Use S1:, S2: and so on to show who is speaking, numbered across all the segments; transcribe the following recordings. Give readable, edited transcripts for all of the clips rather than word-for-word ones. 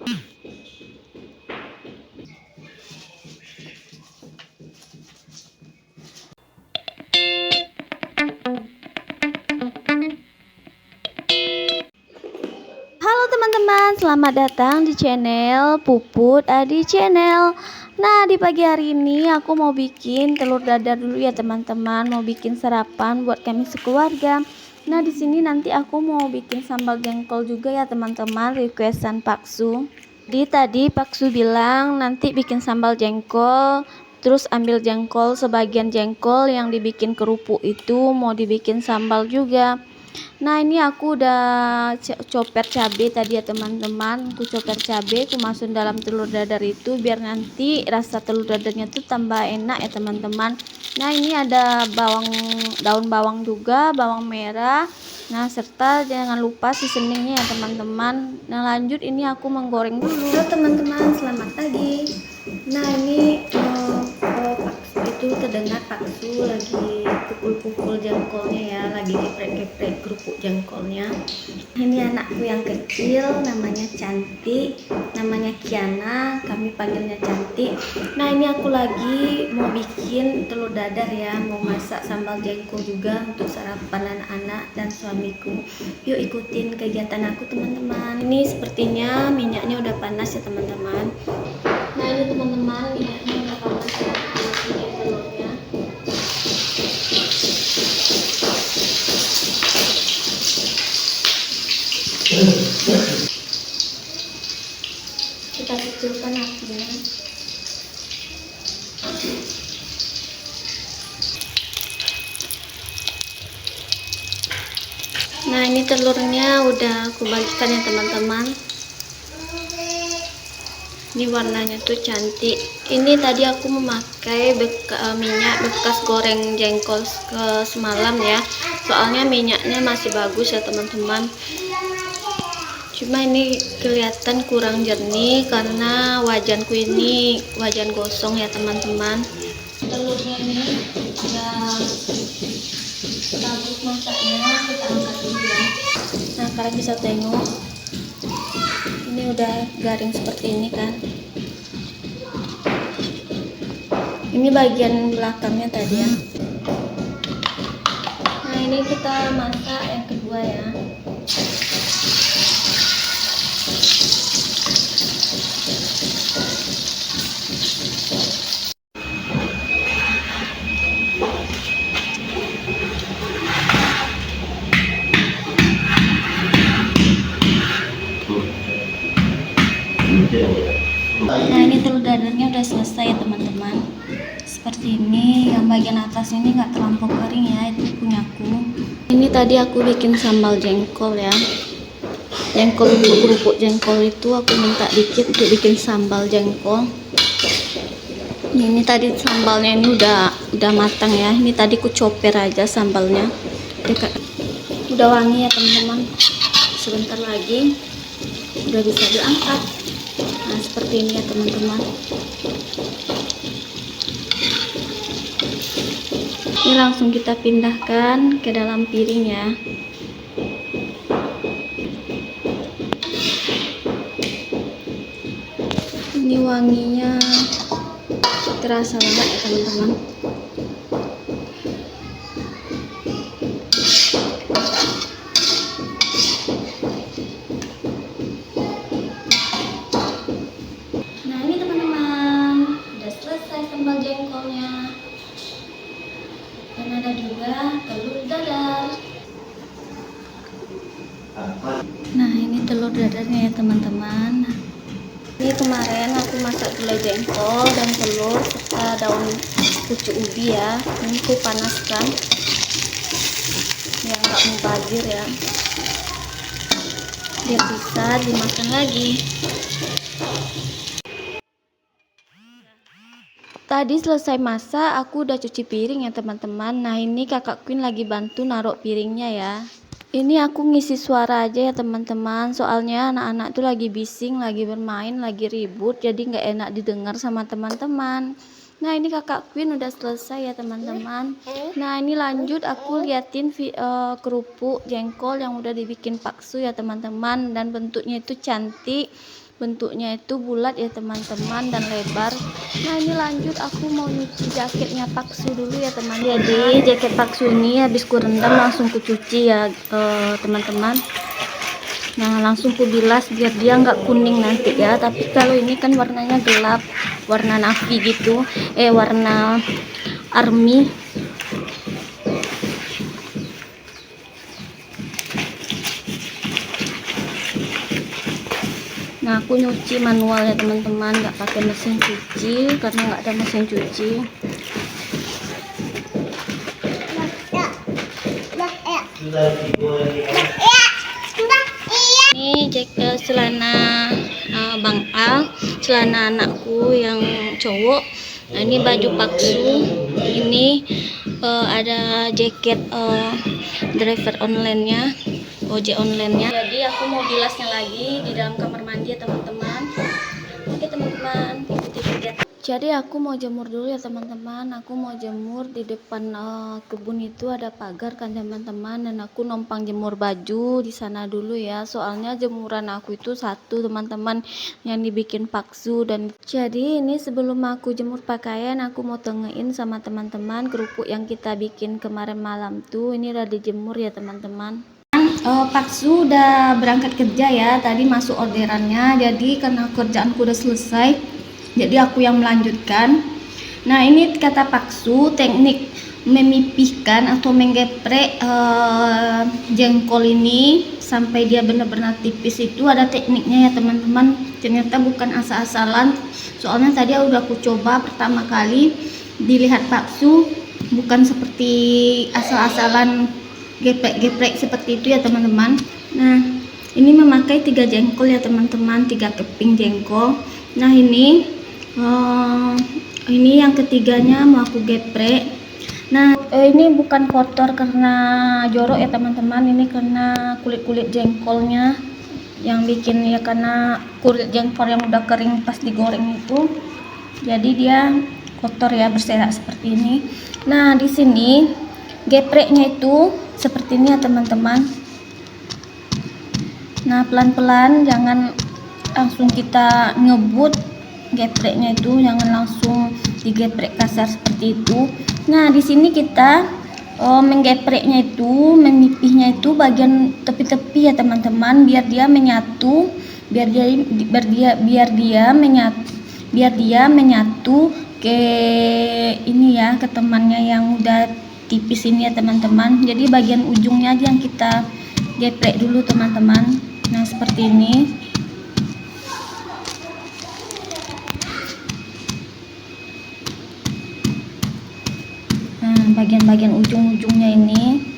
S1: Halo teman-teman, selamat datang di channel Puput Adi Channel. Nah, di pagi hari ini aku mau bikin telur dadar dulu ya teman-teman, mau bikin sarapan buat kami sekeluarga. Nah, di sini nanti aku mau bikin sambal jengkol juga ya teman-teman, requestan Paksu. Jadi tadi Paksu bilang nanti bikin sambal jengkol, terus ambil jengkol, sebagian jengkol yang dibikin kerupuk itu mau dibikin sambal juga. Nah, ini aku udah coper cabai tadi ya teman-teman. Aku coper cabai, aku masukin dalam telur dadar itu biar nanti rasa telur dadarnya tuh tambah enak ya teman-teman. Nah, ini ada daun bawang juga, bawang merah. Nah, serta jangan lupa seasoningnya ya teman-teman. Nah, lanjut ini aku menggoreng dulu. Halo teman-teman, selamat pagi. Nah, ini itu terdengar Paksu lagi pukul-pukul jengkolnya ya, lagi geprek-geprek kerupuk jengkolnya. Ini anakku yang kecil, namanya Cantik, namanya Kiana, kami panggilnya Cantik. Nah, ini aku lagi mau bikin telur dadar ya, mau masak sambal jengkol juga untuk sarapan anak-anak dan suamiku. Yuk ikutin kegiatan aku teman-teman. Ini sepertinya minyaknya udah panas ya teman-teman. Nah, ini teman-teman, minyaknya udah panas ya. Kita kecilkan apinya. Nah, ini telurnya udah aku bagikan ya teman-teman. Ini warnanya tuh cantik. Ini tadi aku memakai minyak bekas goreng jengkol ke semalam ya, soalnya minyaknya masih bagus ya teman-teman. Cuma ini kelihatan kurang jernih karena wajanku ini wajan gosong ya teman-teman. Telurnya ini udah bagus masaknya, kita angkat dulu ya. Nah, kalian bisa tengok ini udah garing seperti ini kan. Ini bagian belakangnya tadi ya. Nah, ini kita masak yang kedua ya. Nah, ini telur dadarnya udah selesai ya teman-teman. Seperti ini, yang bagian atas ini nggak terlampau kering ya, itu punyaku. Ini tadi aku bikin sambal jengkol ya. Jengkol, untuk kerupuk jengkol itu aku minta dikit untuk bikin sambal jengkol. Ini tadi sambalnya ini udah matang ya. Ini tadi ku coper aja sambalnya. Udah wangi ya teman-teman. Sebentar lagi udah bisa diangkat. Nah, seperti ini ya teman-teman. Ini langsung kita pindahkan ke dalam piring ya. Ini wanginya terasa banget ya teman-teman. Nah, ini teman-teman, udah selesai sambal jengkolnya. Dan ada juga telur dadar. Nah, ini telur dadarnya ya teman-teman. Ini kemarin aku masak gulai jengkol dan telur serta daun pucuk ubi ya. Ini aku panaskan biar nggak mubazir ya, biar bisa dimakan lagi. Tadi selesai masak, aku udah cuci piring ya teman-teman. Nah, ini kakak Queen lagi bantu naruh piringnya ya. Ini aku ngisi suara aja ya teman-teman, soalnya anak-anak tuh lagi bising, lagi bermain, lagi ribut, jadi nggak enak didengar sama teman-teman. Nah, ini kakak Queen udah selesai ya teman-teman. Nah, ini lanjut aku liatin kerupuk jengkol yang udah dibikin Paksu ya teman-teman, dan bentuknya itu cantik. bentuknya itu bulat ya teman-teman dan lebar. Nah ini lanjut aku mau nyuci jaketnya Paksu dulu ya teman-teman. Jadi jaket Paksu ini habis ku rendam langsung ku cuci ya teman-teman. Nah langsung ku bilas biar dia nggak kuning nanti ya. Tapi kalau ini kan warnanya gelap, warna navy gitu, warna army. Nah aku nyuci manual ya teman-teman, nggak pakai mesin cuci karena nggak ada mesin cuci. Ini celana Bang Al, celana anakku yang cowok. Nah ini baju Paksu, ini ada jaket driver online-nya, ojek online-nya. Jadi aku mau bilasnya lagi di dalam kamar mandi ya teman-teman. Oke teman-teman, ikuti lihat. Jadi aku mau jemur dulu ya teman-teman. Aku mau jemur di depan kebun itu ada pagar kan teman-teman, dan aku numpang jemur baju di sana dulu ya. Soalnya jemuran aku itu satu teman-teman yang dibikin Paksu. Dan jadi ini sebelum aku jemur pakaian, aku mau tengein sama teman-teman kerupuk yang kita bikin kemarin malam tuh. Ini udah dijemur ya teman-teman. Paksu udah berangkat kerja ya, tadi masuk orderannya. Jadi karena kerjaanku udah selesai, jadi aku yang melanjutkan. Nah ini kata Paksu, teknik memipihkan atau menggeprek jengkol ini sampai dia benar-benar tipis itu ada tekniknya ya teman-teman. Ternyata bukan asal-asalan, soalnya tadi udah aku coba pertama kali, dilihat Paksu bukan seperti asal-asalan geprek-geprek seperti itu ya teman-teman. Nah ini memakai 3 jengkol ya teman-teman, 3 keping jengkol. Nah ini yang ketiganya mau aku geprek. Nah ini bukan kotor karena jorok ya teman-teman, ini karena kulit-kulit jengkolnya yang bikin ya, karena kulit jengkol yang udah kering pas digoreng itu, jadi dia kotor ya, berserak seperti ini. Nah di sini gepreknya itu seperti ini ya teman-teman. Nah pelan-pelan, jangan langsung kita ngebut gepreknya itu, jangan langsung digeprek kasar seperti itu. Nah di sini kita menggepreknya itu, memipihnya itu bagian tepi-tepi ya teman-teman, biar dia menyatu, biar dia menyatu ke ini ya, ke temannya yang udah tipis ini ya teman-teman. Jadi bagian ujungnya aja yang kita geprek dulu teman-teman. Nah seperti ini. Nah bagian-bagian ujung-ujungnya ini.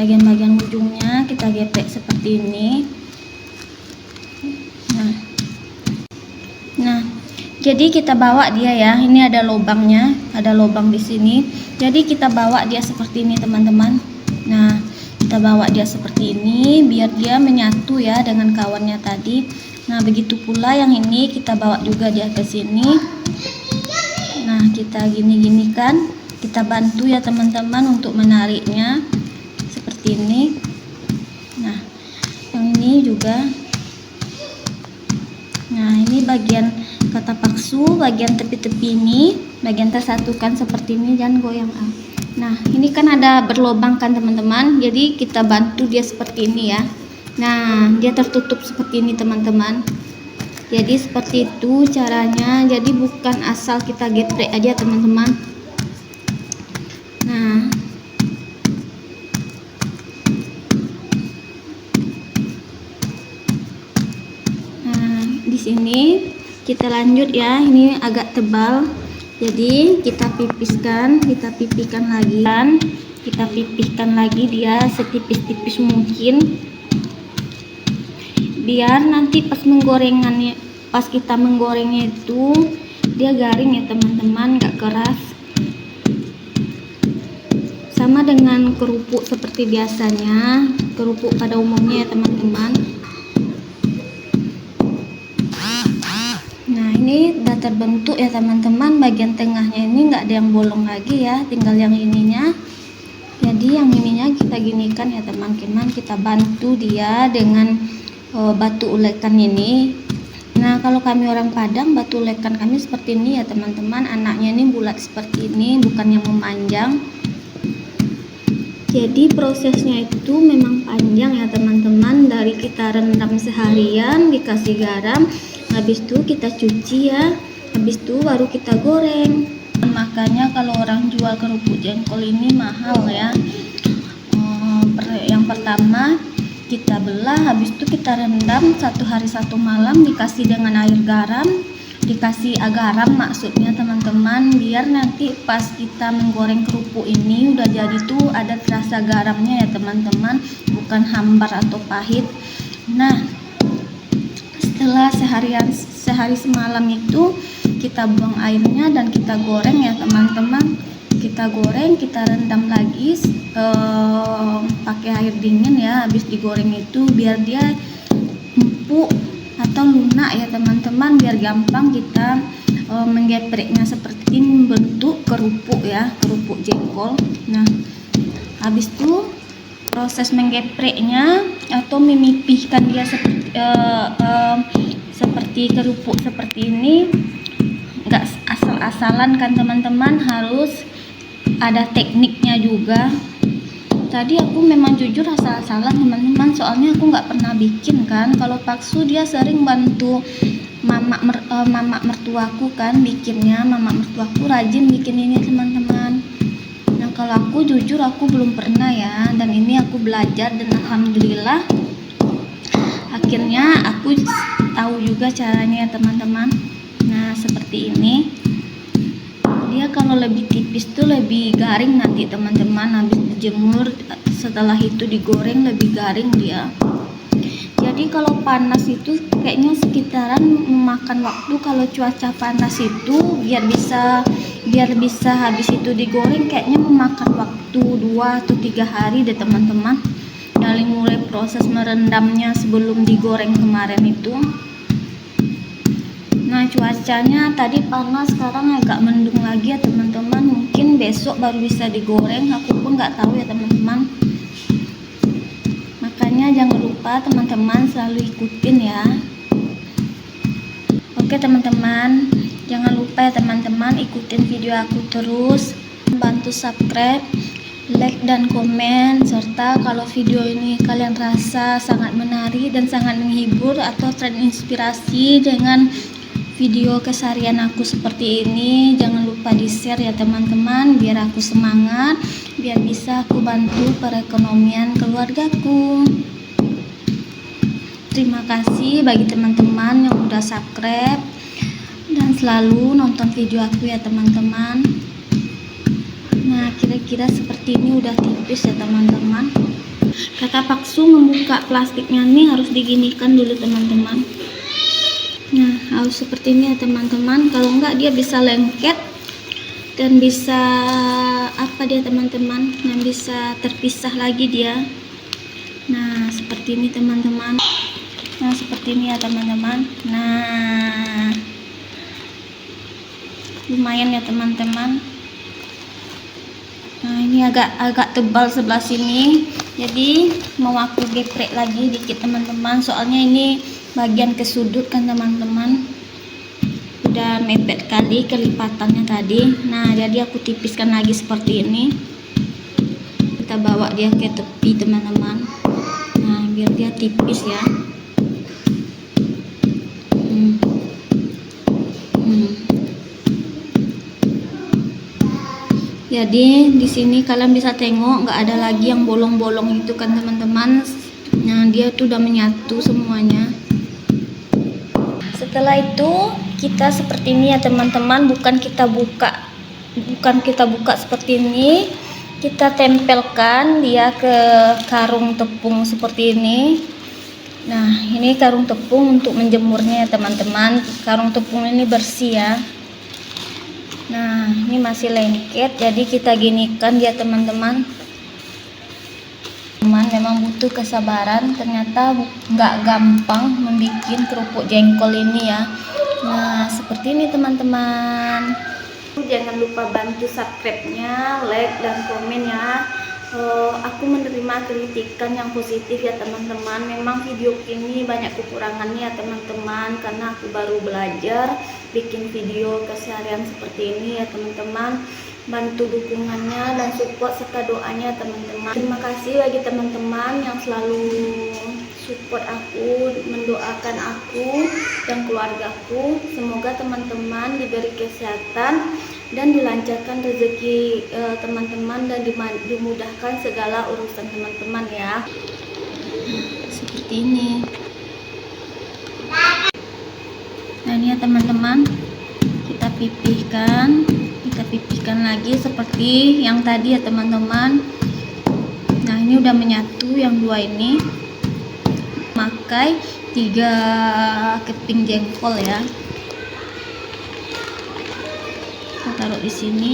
S1: Bagian-bagian ujungnya kita geprek seperti ini. Nah jadi kita bawa dia ya, ini ada lubangnya, ada lubang di sini, jadi kita bawa dia seperti ini teman-teman. Nah kita bawa dia seperti ini biar dia menyatu ya dengan kawannya tadi. Nah begitu pula yang ini kita bawa juga dia ke sini. Nah kita gini-gini kan, kita bantu ya teman-teman untuk menariknya seperti ini. Nah yang ini juga. Nah ini bagian kata Paksu, bagian tepi-tepi ini, bagian tersatukan seperti ini, jangan goyang. Nah ini kan ada berlubang kan teman-teman, jadi kita bantu dia seperti ini ya. Nah dia tertutup seperti ini teman-teman. Jadi seperti itu caranya, jadi bukan asal kita geprek aja teman-teman. Nah di sini kita lanjut ya, ini agak tebal, jadi kita pipihkan lagi dia setipis-tipis mungkin, biar nanti pas kita menggorengnya itu dia garing ya teman-teman, nggak keras, sama dengan kerupuk seperti biasanya, kerupuk pada umumnya ya teman-teman. Nah ini udah terbentuk ya teman-teman. Bagian tengahnya ini nggak ada yang bolong lagi ya, tinggal yang ininya. Jadi yang ininya kita ginikan ya teman-teman, kita bantu dia dengan batu ulekan ini. Nah kalau kami orang Padang, batu ulekan kami seperti ini ya teman-teman, anaknya ini bulat seperti ini, bukan yang memanjang. Jadi prosesnya itu memang panjang ya teman-teman, dari kita rendam seharian, dikasih garam, habis itu kita cuci ya, habis itu baru kita goreng. Makanya kalau orang jual kerupuk jengkol ini mahal ya. Yang pertama kita belah, habis itu kita rendam 1 hari 1 malam, dikasih dengan air garam, dikasih garam maksudnya teman-teman, biar nanti pas kita menggoreng kerupuk ini udah jadi tuh ada rasa garamnya ya teman-teman, bukan hambar atau pahit. Nah setelah sehari semalam itu kita buang airnya dan kita goreng ya teman-teman. Kita goreng, kita rendam lagi pakai air dingin ya, habis digoreng itu biar dia empuk atau lunak ya teman-teman, biar gampang kita menggepreknya seperti bentuk kerupuk ya, kerupuk jengkol. Nah habis itu proses menggepreknya atau memipihkan dia seperti kerupuk seperti ini nggak asal-asalan kan teman-teman, harus ada tekniknya juga. Tadi aku memang jujur asal-asalan teman-teman, soalnya aku nggak pernah bikin kan. Kalau Paksu dia sering bantu mama mertuaku kan bikinnya, mama mertuaku rajin bikin ini teman-teman. Nah kalau aku jujur aku belum pernah ya, dan ini aku belajar dan alhamdulillah akhirnya aku tahu juga caranya ya teman-teman. Nah seperti ini, dia kalau lebih tipis tuh lebih garing nanti teman-teman, habis dijemur setelah itu digoreng lebih garing dia. Jadi kalau panas itu kayaknya sekitaran memakan waktu, kalau cuaca panas itu biar bisa habis itu digoreng kayaknya memakan waktu 2 atau 3 hari deh teman-teman, dari mulai proses merendamnya sebelum digoreng kemarin itu. Nah cuacanya tadi panas, sekarang agak mendung lagi ya teman-teman, mungkin besok baru bisa digoreng, aku pun nggak tahu ya teman-teman. Makanya jangan lupa teman-teman selalu ikutin ya. Oke teman-teman, jangan lupa ya teman-teman ikutin video aku terus, bantu subscribe, like dan komen, serta kalau video ini kalian rasa sangat menarik dan sangat menghibur atau terinspirasi dengan video keseharian aku seperti ini, jangan lupa di share ya teman-teman, biar aku semangat, biar bisa aku bantu perekonomian keluargaku. Terima kasih bagi teman-teman yang udah subscribe dan selalu nonton video aku ya teman-teman. Nah kira-kira seperti ini udah tipis ya teman-teman. Kata Paksu membuka plastiknya nih harus diginikan dulu teman-teman. Nah harus seperti ini ya teman-teman, kalau enggak dia bisa lengket dan bisa apa dia teman-teman, dan bisa terpisah lagi dia. Nah seperti ini teman-teman, nah seperti ini ya teman-teman. Nah lumayan ya teman-teman. Nah ini agak tebal sebelah sini, jadi mau aku geprek lagi dikit teman-teman, soalnya ini bagian ke sudut kan teman-teman, udah mepet kali kelipatannya tadi. Nah jadi aku tipiskan lagi seperti ini, kita bawa dia ke tepi teman-teman. Nah biar dia tipis ya. Jadi di sini kalian bisa tengok nggak ada lagi yang bolong-bolong itu kan teman-teman. Nah dia tuh udah menyatu semuanya. Setelah itu kita seperti ini ya teman-teman, bukan kita buka seperti ini, kita tempelkan dia ke karung tepung seperti ini. Nah ini karung tepung untuk menjemurnya ya teman-teman, karung tepung ini bersih ya. Nah ini masih lengket, jadi kita ginikan dia teman-teman. Memang butuh kesabaran, ternyata nggak gampang membuat kerupuk jengkol ini ya. Nah seperti ini teman-teman. Jangan lupa bantu subscribe-nya, like dan komen ya. Aku menerima kritikan yang positif ya teman-teman. Memang video ini banyak kekurangannya ya teman-teman, karena aku baru belajar bikin video keseharian seperti ini ya teman-teman. Bantu dukungannya dan support serta doanya teman-teman. Terima kasih bagi teman-teman yang selalu support aku, mendoakan aku dan keluargaku. Semoga teman-teman diberi kesehatan dan dilancarkan rezeki teman-teman dan dimudahkan segala urusan teman-teman ya. Seperti ini. Nah ini ya teman-teman, kita pipihkan lagi seperti yang tadi ya teman-teman. Nah ini udah menyatu yang dua ini. Pakai 3 keping jengkol ya. Kita taruh di sini.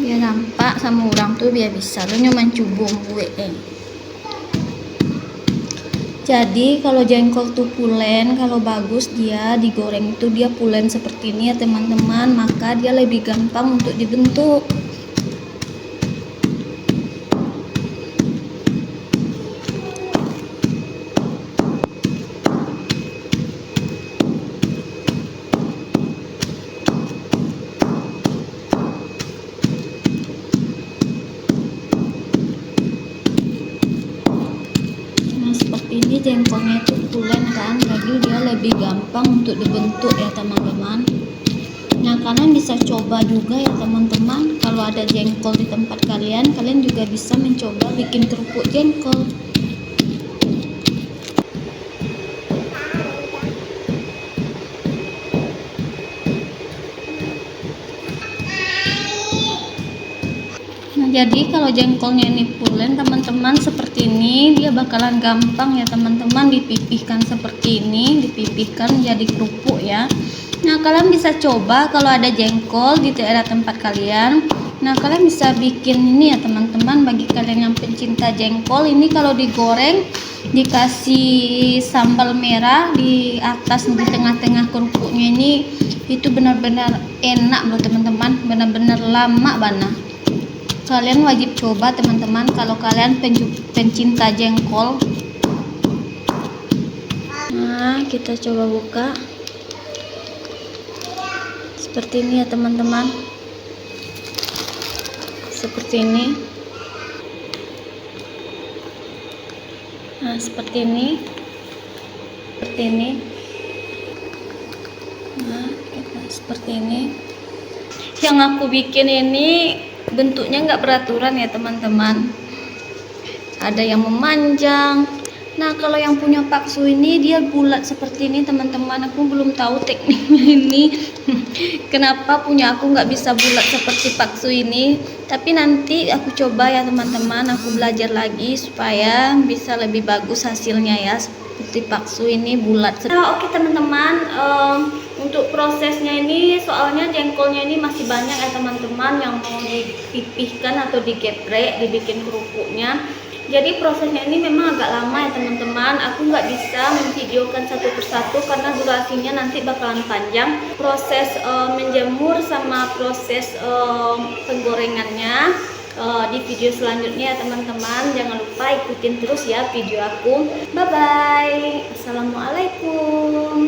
S1: Biar nampak sama orang tuh biar bisa lo nyoman cubung gue Jadi kalau jengkol tuh pulen, kalau bagus dia digoreng itu dia pulen seperti ini ya teman-teman, maka dia lebih gampang untuk dibentuk. Ini jengkolnya itu pulen kan, jadi dia lebih gampang untuk dibentuk ya teman-teman. Nah kalian bisa coba juga ya teman-teman, kalau ada jengkol di tempat kalian juga bisa mencoba bikin kerupuk jengkol. Jadi kalau jengkolnya ini pulen teman-teman seperti ini, dia bakalan gampang ya teman-teman dipipihkan seperti ini, dipipihkan jadi kerupuk ya. Nah kalian bisa coba kalau ada jengkol di daerah tempat kalian. Nah kalian bisa bikin ini ya teman-teman, bagi kalian yang pencinta jengkol, ini kalau digoreng dikasih sambal merah di atas, di tengah-tengah kerupuknya ini, itu benar-benar enak loh teman-teman, benar-benar lama banget. Kalian wajib coba teman-teman kalau kalian pencinta jengkol. Nah kita coba buka seperti ini ya teman-teman, seperti ini. Nah seperti ini, seperti ini. Nah kita seperti ini. Yang aku bikin ini bentuknya nggak beraturan ya teman-teman, ada yang memanjang. Nah kalau yang punya paksu ini dia bulat seperti ini teman-teman. Aku belum tahu tekniknya ini kenapa punya aku nggak bisa bulat seperti paksu ini, tapi nanti aku coba ya teman-teman, aku belajar lagi supaya bisa lebih bagus hasilnya ya, seperti paksu ini bulat. Nah, oke teman-teman, untuk prosesnya ini soalnya jengkolnya ini masih banyak ya teman-teman yang mau dipipihkan atau digeprek, dibikin kerupuknya. Jadi prosesnya ini memang agak lama ya teman-teman. Aku nggak bisa memvideokan satu persatu karena durasinya nanti bakalan panjang. Proses menjemur sama proses penggorengannya di video selanjutnya ya teman-teman. Jangan lupa ikutin terus ya video aku. Bye bye. Assalamualaikum.